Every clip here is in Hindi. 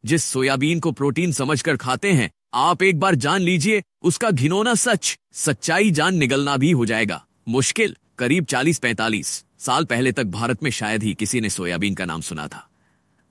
जिस सोयाबीन को प्रोटीन समझकर खाते हैं, आप एक बार जान लीजिए उसका घिनौना सच्चाई जान निगलना भी हो जाएगा मुश्किल। करीब 40-45 साल पहले तक भारत में शायद ही किसी ने सोयाबीन का नाम सुना था।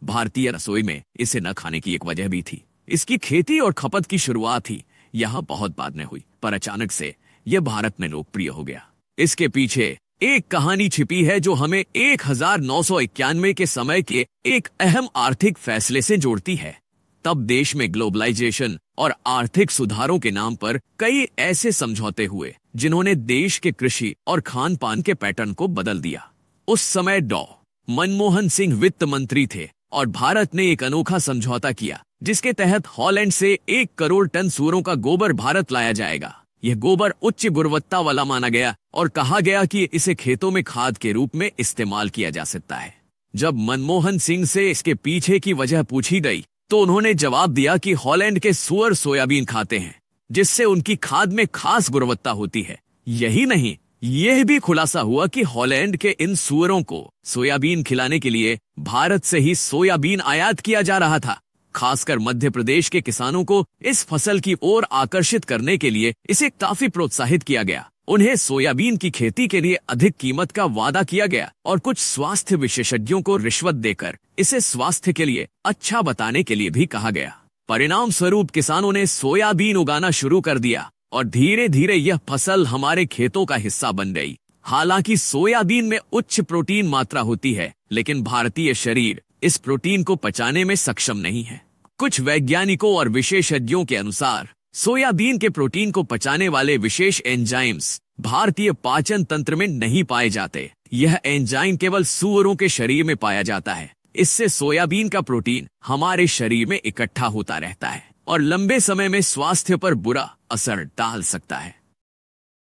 भारतीय रसोई में इसे न खाने की एक वजह भी थी। इसकी खेती और खपत की शुरुआत ही यहाँ बहुत बाद में हुई, पर अचानक से यह भारत में लोकप्रिय हो गया। इसके पीछे एक कहानी छिपी है जो हमें 1991 के समय के एक अहम आर्थिक फैसले से जोड़ती है। तब देश में ग्लोबलाइजेशन और आर्थिक सुधारों के नाम पर कई ऐसे समझौते हुए जिन्होंने देश के कृषि और खान पान के पैटर्न को बदल दिया। उस समय डॉ. मनमोहन सिंह वित्त मंत्री थे और भारत ने एक अनोखा समझौता किया जिसके तहत हॉलैंड से 1 करोड़ टन सूअरों का गोबर भारत लाया जाएगा। यह गोबर उच्च गुणवत्ता वाला माना गया और कहा गया कि इसे खेतों में खाद के रूप में इस्तेमाल किया जा सकता है। जब मनमोहन सिंह से इसके पीछे की वजह पूछी गई तो उन्होंने जवाब दिया कि हॉलैंड के सूअर सोयाबीन खाते हैं, जिससे उनकी खाद में खास गुणवत्ता होती है। यही नहीं, यह भी खुलासा हुआ कि हॉलैंड के इन सूअरों को सोयाबीन खिलाने के लिए भारत से ही सोयाबीन आयात किया जा रहा था। खासकर मध्य प्रदेश के किसानों को इस फसल की ओर आकर्षित करने के लिए इसे काफी प्रोत्साहित किया गया। उन्हें सोयाबीन की खेती के लिए अधिक कीमत का वादा किया गया और कुछ स्वास्थ्य विशेषज्ञों को रिश्वत देकर इसे स्वास्थ्य के लिए अच्छा बताने के लिए भी कहा गया। परिणाम स्वरूप किसानों ने सोयाबीन उगाना शुरू कर दिया और धीरे धीरे यह फसल हमारे खेतों का हिस्सा बन गई। हालांकि सोयाबीन में उच्च प्रोटीन मात्रा होती है, लेकिन भारतीय शरीर इस प्रोटीन को पचाने में सक्षम नहीं है। कुछ वैज्ञानिकों और विशेषज्ञों के अनुसार सोयाबीन के प्रोटीन को पचाने वाले विशेष एंजाइम्स भारतीय पाचन तंत्र में नहीं पाए जाते। यह एंजाइम केवल सूअरों के शरीर में पाया जाता है। इससे सोयाबीन का प्रोटीन हमारे शरीर में इकट्ठा होता रहता है और लंबे समय में स्वास्थ्य पर बुरा असर डाल सकता है।